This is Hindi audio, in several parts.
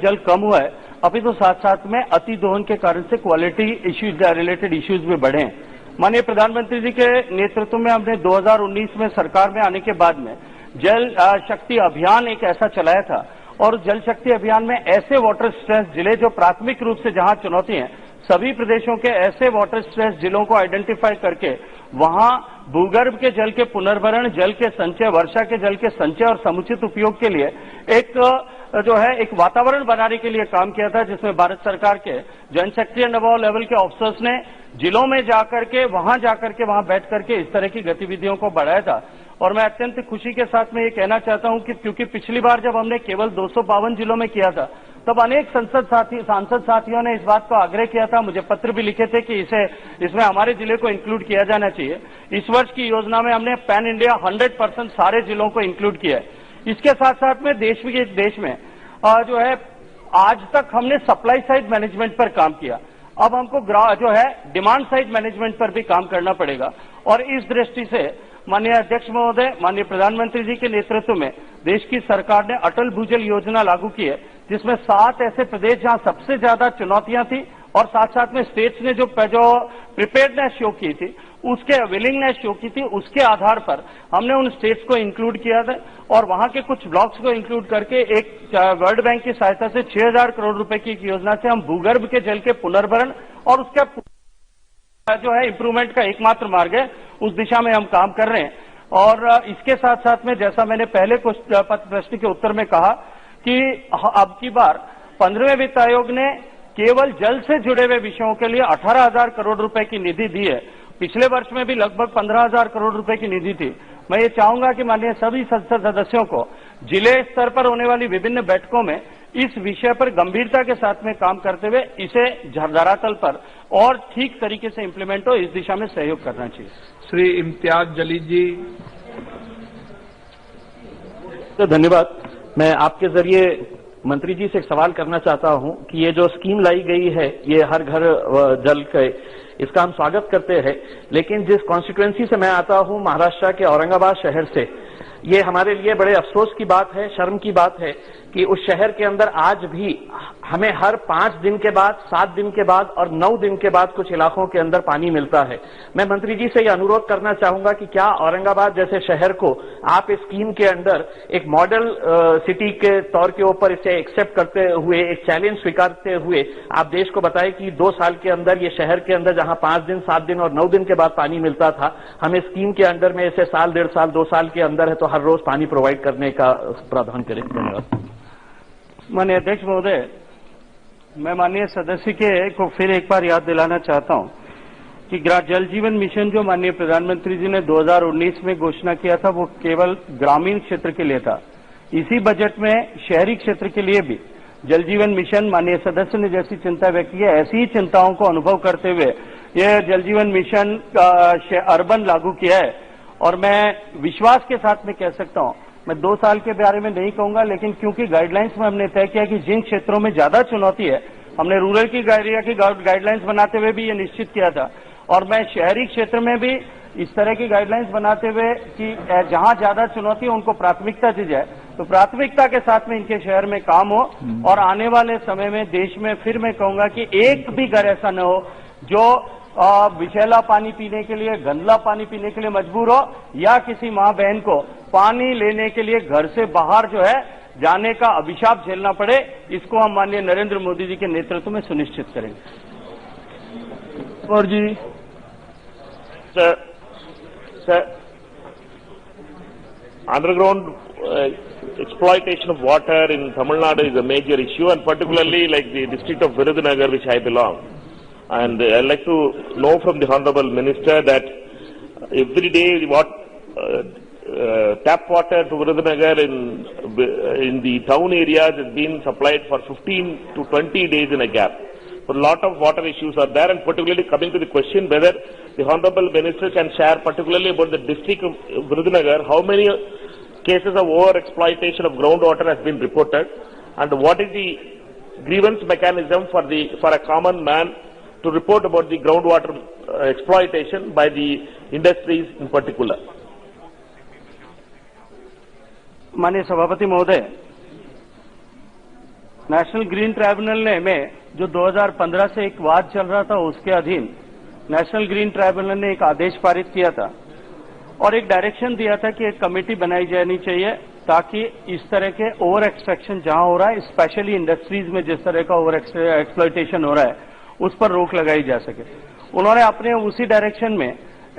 जल कम हुआ है, अभी तो साथ साथ में अति दोहन के कारण से क्वालिटी इश्यूज रिलेटेड इश्यूज भी बढ़े हैं। माननीय प्रधानमंत्री जी के नेतृत्व में हमने 2019 में सरकार में आने के बाद में जल शक्ति अभियान एक ऐसा चलाया था, और जल शक्ति अभियान में ऐसे वाटर स्ट्रेस जिले जो प्राथमिक रूप से जहां चुनौती है, सभी प्रदेशों के ऐसे वाटर स्ट्रेस जिलों को आइडेंटिफाई करके वहां भूगर्भ के जल के पुनर्भरण, जल के संचय, वर्षा के जल के संचय और समुचित उपयोग के लिए एक वातावरण बनाने के लिए काम किया था, जिसमें भारत सरकार के जनशक्ति एंड अबाव लेवल के ऑफिसर्स ने जिलों में जाकर के वहां बैठ करके इस तरह की गतिविधियों को बढ़ाया था। और मैं अत्यंत खुशी के साथ में ये कहना चाहता हूं कि क्योंकि पिछली बार जब हमने केवल 252 जिलों में किया था, तब अनेक सांसद साथियों ने इस बात को आग्रह किया था, मुझे पत्र भी लिखे थे कि इसमें हमारे जिले को इंक्लूड किया जाना चाहिए। इस वर्ष की योजना में हमने पैन इंडिया 100% सारे जिलों को इंक्लूड किया है। इसके साथ साथ में देश में आज तक हमने सप्लाई साइड मैनेजमेंट पर काम किया, अब हमको डिमांड साइड मैनेजमेंट पर भी काम करना पड़ेगा। और इस दृष्टि से माननीय अध्यक्ष महोदय, माननीय प्रधानमंत्री जी के नेतृत्व में देश की सरकार ने अटल भूजल योजना लागू की है, जिसमें 7 ऐसे प्रदेश जहां सबसे ज्यादा चुनौतियां थी और साथ साथ में स्टेट्स ने जो प्रिपेयर्डनेस शो की थी, उसके विलिंगनेस शो की थी, उसके आधार पर हमने उन स्टेट्स को इंक्लूड किया था और वहां के कुछ ब्लॉक्स को इंक्लूड करके एक वर्ल्ड बैंक की सहायता से 6000 करोड़ रुपए की एक योजना से हम भूगर्भ के जल के पुनर्भरण और उसके इंप्रूवमेंट का एकमात्र मार्ग है, उस दिशा में हम काम कर रहे हैं। और इसके साथ साथ में जैसा मैंने पहले प्रश्न के उत्तर में कहा कि अब की बार 15वें वित्त आयोग ने केवल जल से जुड़े हुए विषयों के लिए 18,000 करोड़ रुपए की निधि दी है। पिछले वर्ष में भी लगभग 15,000 करोड़ रुपए की निधि थी। मैं ये चाहूंगा कि माननीय सभी संसद सदस्यों को जिले स्तर पर होने वाली विभिन्न बैठकों में इस विषय पर गंभीरता के साथ में काम करते हुए इसे धरातल पर और ठीक तरीके से इंप्लीमेंट हो, इस दिशा में सहयोग करना चाहिए। श्री इम्तियाज जलील जी। तो धन्यवाद। मैं आपके जरिए मंत्री जी से एक सवाल करना चाहता हूं कि ये जो स्कीम लाई गई है, ये हर घर जल के, इसका हम स्वागत करते हैं, लेकिन जिस कॉन्स्टिट्यूएंसी से मैं आता हूं, महाराष्ट्र के औरंगाबाद शहर से, ये हमारे लिए बड़े अफसोस की बात है, शर्म की बात है कि उस शहर के अंदर आज भी हमें हर 5 दिन के बाद, 7 दिन के बाद और 9 दिन के बाद कुछ इलाकों के अंदर पानी मिलता है। मैं मंत्री जी से यह अनुरोध करना चाहूंगा कि क्या औरंगाबाद जैसे शहर को आप इस स्कीम के अंदर एक मॉडल सिटी के तौर के ऊपर इसे एक्सेप्ट करते हुए, एक चैलेंज स्वीकारते हुए आप देश को बताएं कि 2 साल के अंदर ये शहर के अंदर जहां 5 दिन, 7 दिन और 9 दिन के बाद पानी मिलता था, हम इस स्कीम के अंदर में इसे साल, 1.5 साल, 2 साल के अंदर है तो हर रोज पानी प्रोवाइड करने का प्रावधान करें। धन्यवाद। माननीय अध्यक्ष महोदय, मैं माननीय सदस्य को फिर एक बार याद दिलाना चाहता हूं कि जल जीवन मिशन जो माननीय प्रधानमंत्री जी ने 2019 में घोषणा किया था, वो केवल ग्रामीण क्षेत्र के लिए था। इसी बजट में शहरी क्षेत्र के लिए भी जल जीवन मिशन, माननीय सदस्य ने जैसी चिंता व्यक्त की है, ऐसी ही चिंताओं को अनुभव करते हुए यह जल जीवन मिशन अर्बन लागू किया है। और मैं विश्वास के साथ में कह सकता हूं, मैं 2 साल के बारे में नहीं कहूंगा, लेकिन क्योंकि गाइडलाइंस में हमने तय किया कि जिन क्षेत्रों में ज्यादा चुनौती है, हमने रूरल की एरिया की गाइडलाइंस बनाते हुए भी ये निश्चित किया था, और मैं शहरी क्षेत्र में भी इस तरह की गाइडलाइंस बनाते हुए कि जहां ज्यादा चुनौती है उनको प्राथमिकता दी जाए, तो प्राथमिकता के साथ में इनके शहर में काम हो। और आने वाले समय में देश में फिर मैं कहूंगा कि एक भी घर ऐसा न हो जो विषैला पानी पीने के लिए, गंदला पानी पीने के लिए मजबूर हो, या किसी मां बहन को पानी लेने के लिए घर से बाहर जाने का अभिशाप झेलना पड़े। इसको हम माननीय नरेंद्र मोदी जी के नेतृत्व में सुनिश्चित करेंगे। और जी Sir, underground exploitation of water in Tamil Nadu is a major issue, and particularly like the district of Virudhunagar, which I belong. And I'd like to know from the Honorable Minister that every day tap water to Virudhunagar in the town areas is being supplied for 15 to 20 days in a gap. So a lot of water issues are there, and particularly coming to the question whether the Honorable Minister can share particularly about the district of Virudhunagar, how many cases of over-exploitation of groundwater has been reported, and what is the grievance mechanism for a common man to report about the groundwater exploitation by the industries in particular. माननीय सभापति महोदय, नेशनल ग्रीन ट्राइब्यूनल ने में जो 2015 से एक वाद चल रहा था उसके अधीन नेशनल ग्रीन ट्राइब्यूनल ने एक आदेश पारित किया था और एक डायरेक्शन दिया था कि एक कमेटी बनाई जानी चाहिए ताकि इस तरह के ओवर एक्सट्रैक्शन जहां हो रहा है, स्पेशली इंडस्ट्रीज में जिस तरह का ओवर एक्सप्लॉयटेशन हो रहा है उस पर रोक लगाई जा सके। उन्होंने अपने उसी डायरेक्शन में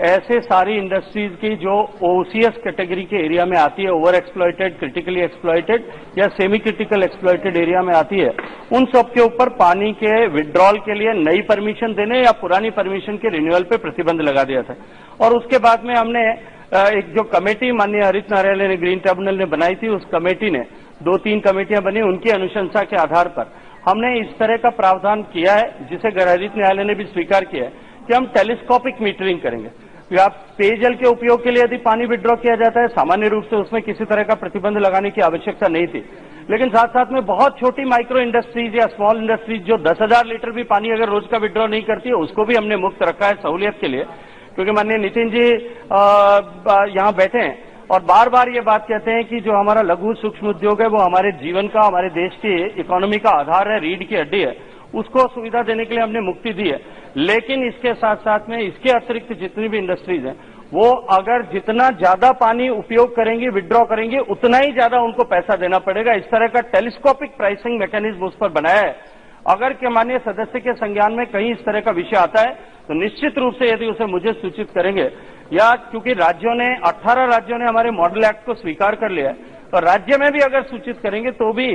ऐसे सारी इंडस्ट्रीज की जो ओसीएस कैटेगरी के एरिया में आती है, ओवर एक्सप्लॉयटेड, क्रिटिकली एक्सप्लॉयटेड या सेमी क्रिटिकल एक्सप्लॉयटेड एरिया में आती है, उन सब के ऊपर पानी के विड्रॉल के लिए नई परमिशन देने या पुरानी परमिशन के रिन्यूअल पे प्रतिबंध लगा दिया था। और उसके बाद में हमने एक जो कमेटी माननीय हरित नारायण ने ग्रीन ट्रिब्यूनल ने बनाई थी, उस कमेटी ने 2-3 कमेटियां बनी, उनकी अनुशंसा के आधार पर हमने इस तरह का प्रावधान किया है जिसे हरित न्यायालय ने भी स्वीकार किया है कि हम टेलीस्कोपिक मीटरिंग करेंगे। आप पेयजल के उपयोग के लिए यदि पानी विड्रॉ किया जाता है, सामान्य रूप से उसमें किसी तरह का प्रतिबंध लगाने की आवश्यकता नहीं थी, लेकिन साथ साथ में बहुत छोटी माइक्रो इंडस्ट्रीज या स्मॉल इंडस्ट्रीज जो 10,000 लीटर भी पानी अगर रोज का विड्रॉ नहीं करती है उसको भी हमने मुक्त रखा है सहूलियत के लिए। क्योंकि माननीय नितिन जी यहाँ बैठे हैं और बार बार ये बात कहते हैं कि जो हमारा लघु सूक्ष्म उद्योग है वो हमारे जीवन का, हमारे देश की इकोनॉमी का आधार है, रीढ़ की हड्डी है, उसको सुविधा देने के लिए हमने मुक्ति दी है। लेकिन इसके साथ साथ में इसके अतिरिक्त जितनी भी इंडस्ट्रीज हैं वो अगर जितना ज्यादा पानी उपयोग करेंगी, विड्रॉ करेंगी, उतना ही ज्यादा उनको पैसा देना पड़ेगा। इस तरह का टेलीस्कोपिक प्राइसिंग मैकेनिज्म उस पर बनाया है। अगर के माननीय सदस्य के संज्ञान में कहीं इस तरह का विषय आता है तो निश्चित रूप से यदि उसे मुझे सूचित करेंगे, या क्योंकि राज्यों ने 18 राज्यों ने हमारे मॉडल एक्ट को स्वीकार कर लिया है और राज्य में भी अगर सूचित करेंगे तो भी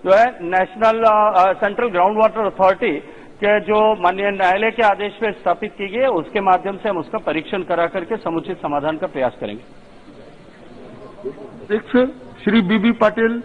जो है national central ground water authority के जो माननीय न्यायालय के आदेश पे स्थापित की गई है उसके माध्यम से हम उसका परीक्षण करा करके समुचित समाधान का प्रयास करेंगे। श्री बीबी पाटिल।